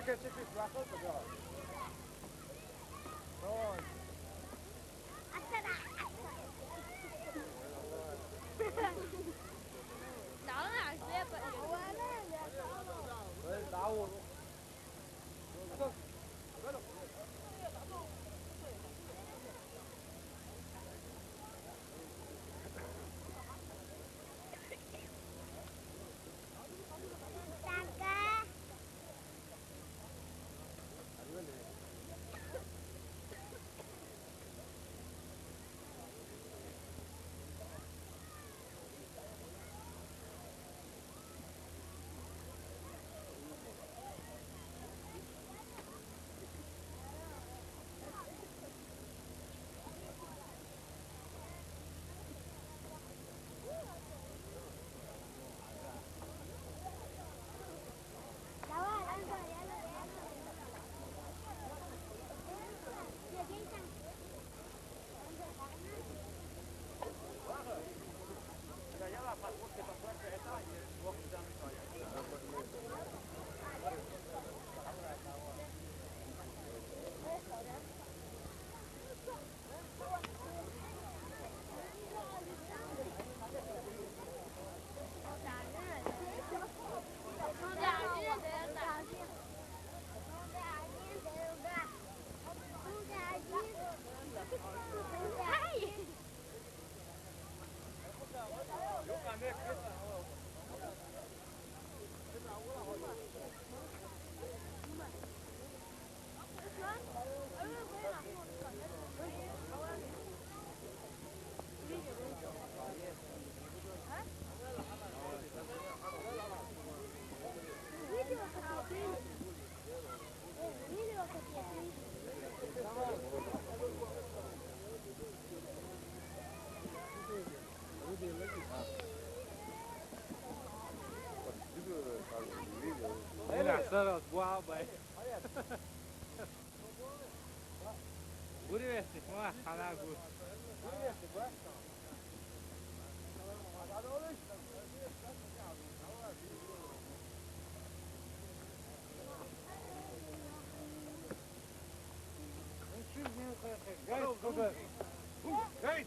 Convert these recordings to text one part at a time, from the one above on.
che c'è qui sulla sotto però. Đó là xe vậy. Đấy, đau. Sarot, boa, bem. Burası, var, halagu. Hey!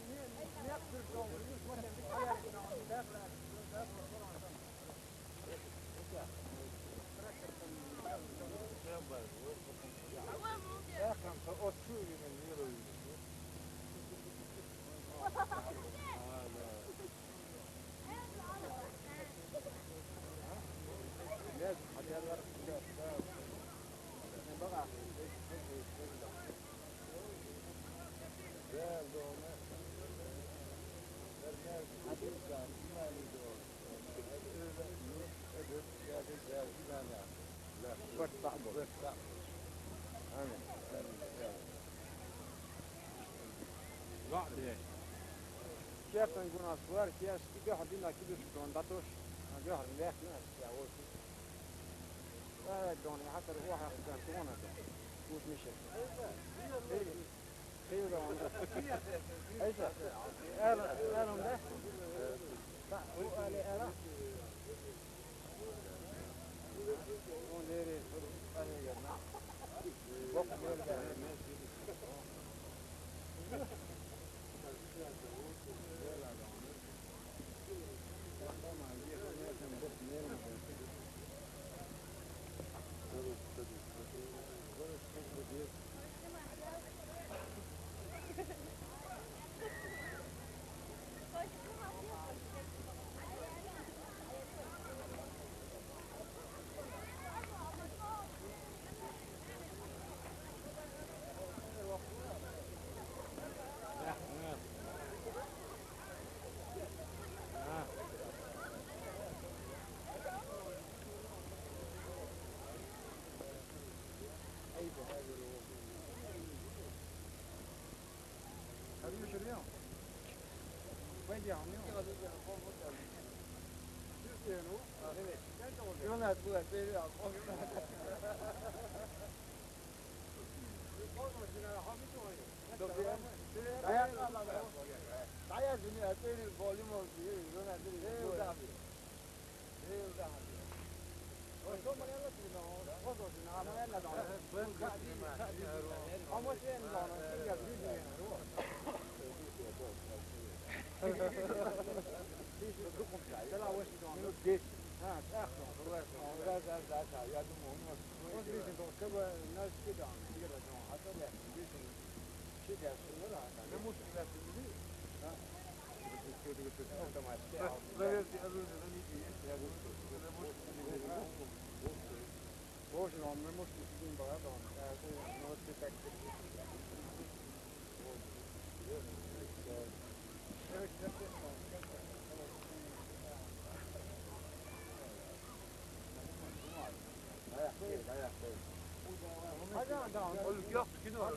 Certo in una squadra che è sti gahdi la che sono andato a gahdi le che è a oggi. دوني حتى هو حقان تونا ده مش مشي ايه ده ايش قالوا ده لا هو قال لي انا هو ليه انا يا جماعه وقت man eller dans on måste ju ändå ha någon stiga bjudningen då. Det la oss då. Ha, echt wel. Ja, doen we nog. Ons bieden toch kunnen nou gedaan. Hier dat nog had dat echt. Bieden. Shit ja, zo wel. Dan moet je dat doen. Ja. Dat is automatisch. Dat is die andere niet meer. Ja, dat moet. Boos dan, we moeten het doen bij dan. Ja, zo nooit perfect. Yok, günah.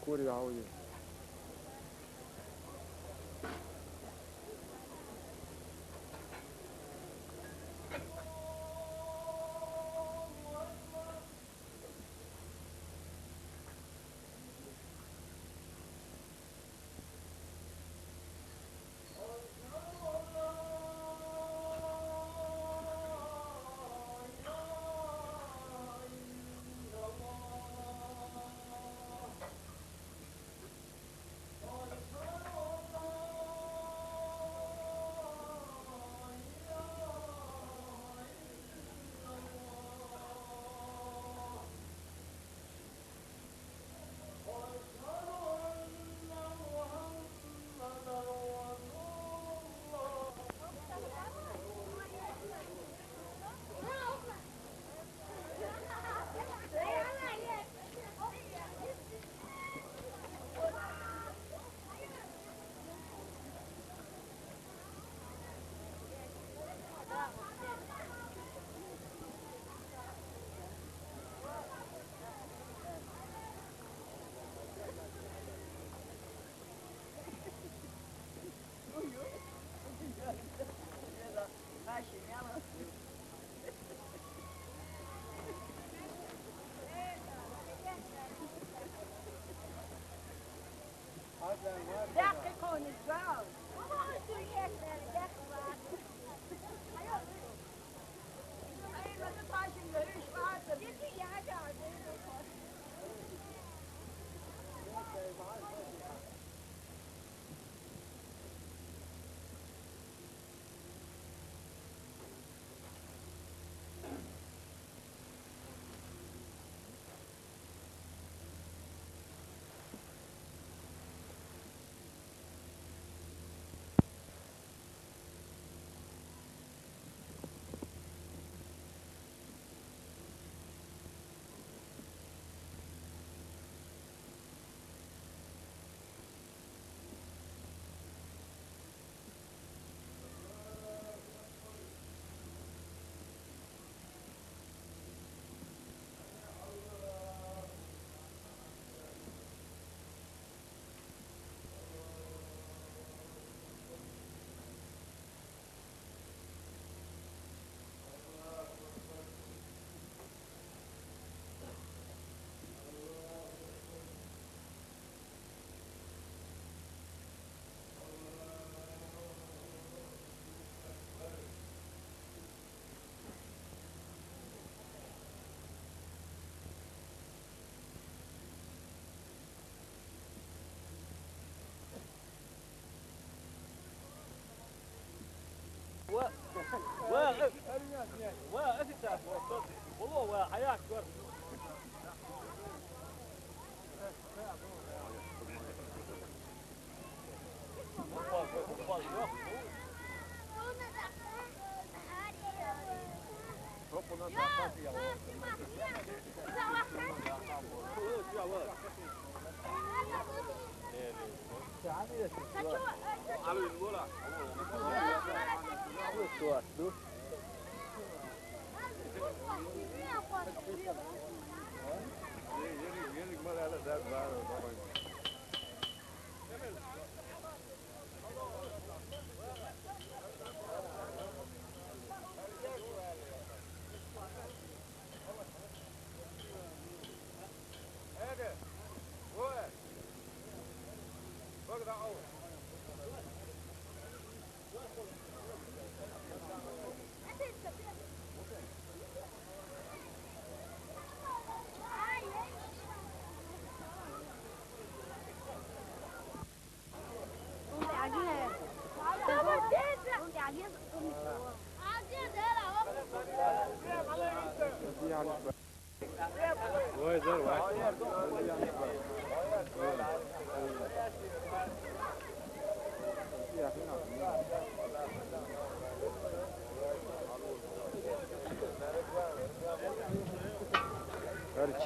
الكوري عاوي دقي كون الزواج ما أنتوا ياكل دقي أي ما تطلعش من الريش معاك يجي حاجة عادية واقف واقف انت والله وحياك ورد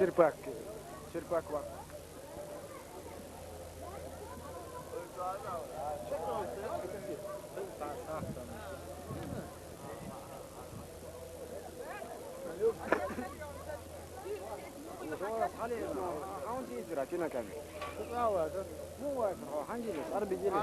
Çırpak. Çırpak var. hangi izra kina kami? Mu var hangi izra? Arbi gele.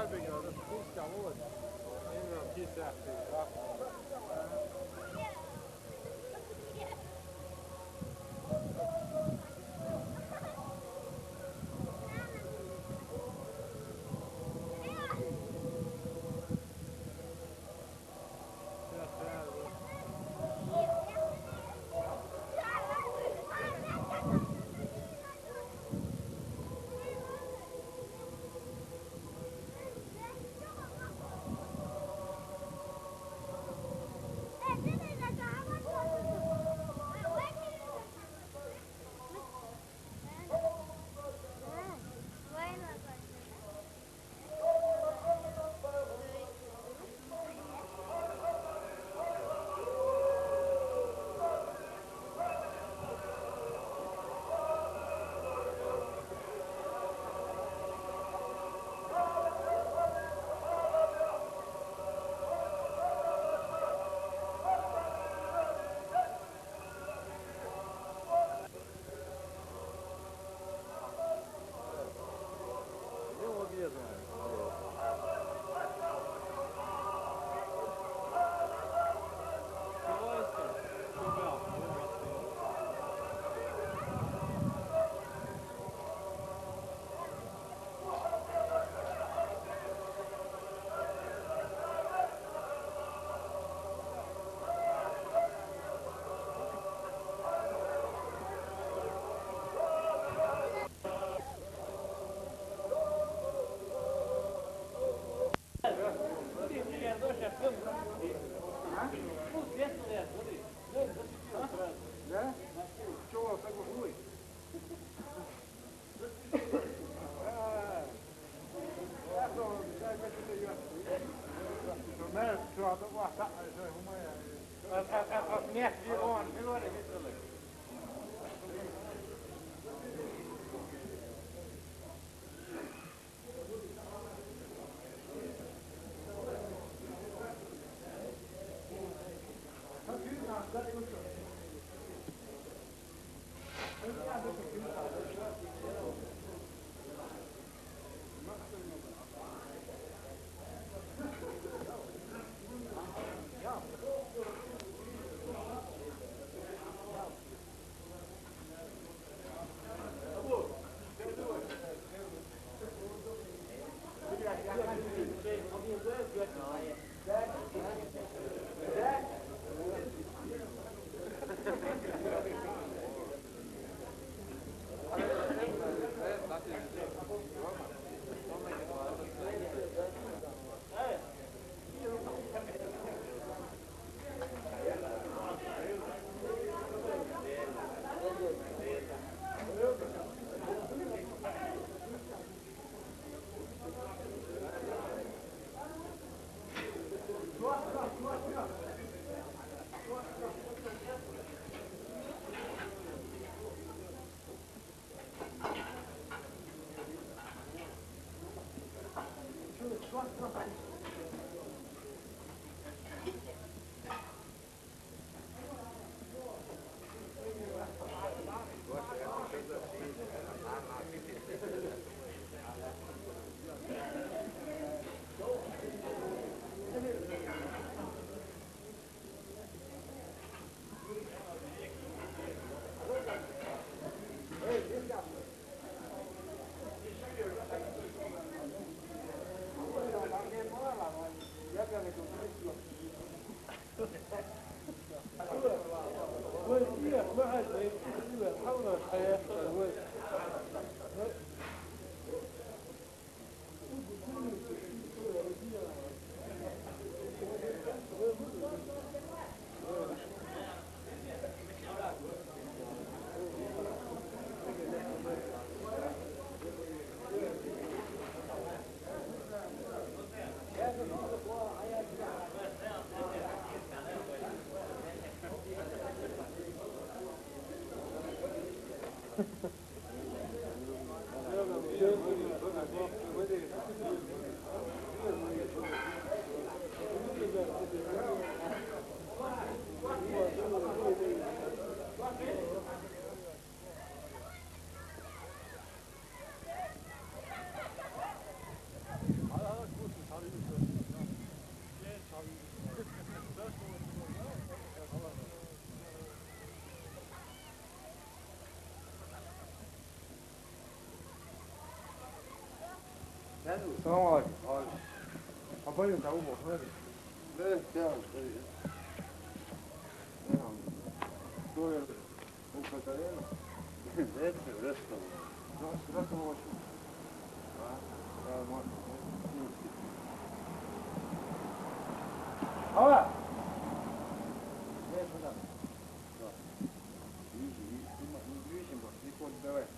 السلام عليكم. حبايبي انت ابو محمد. لا تعال. نعم. دول وفترين. زيت رسم. رسم وش. ما. هوا. ليش هذا؟ يجي بس يكون دواء.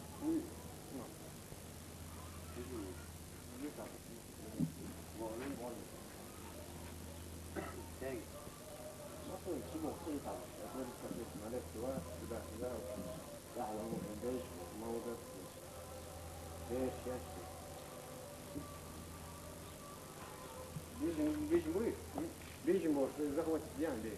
Бежим, может, захватить Ян, бей.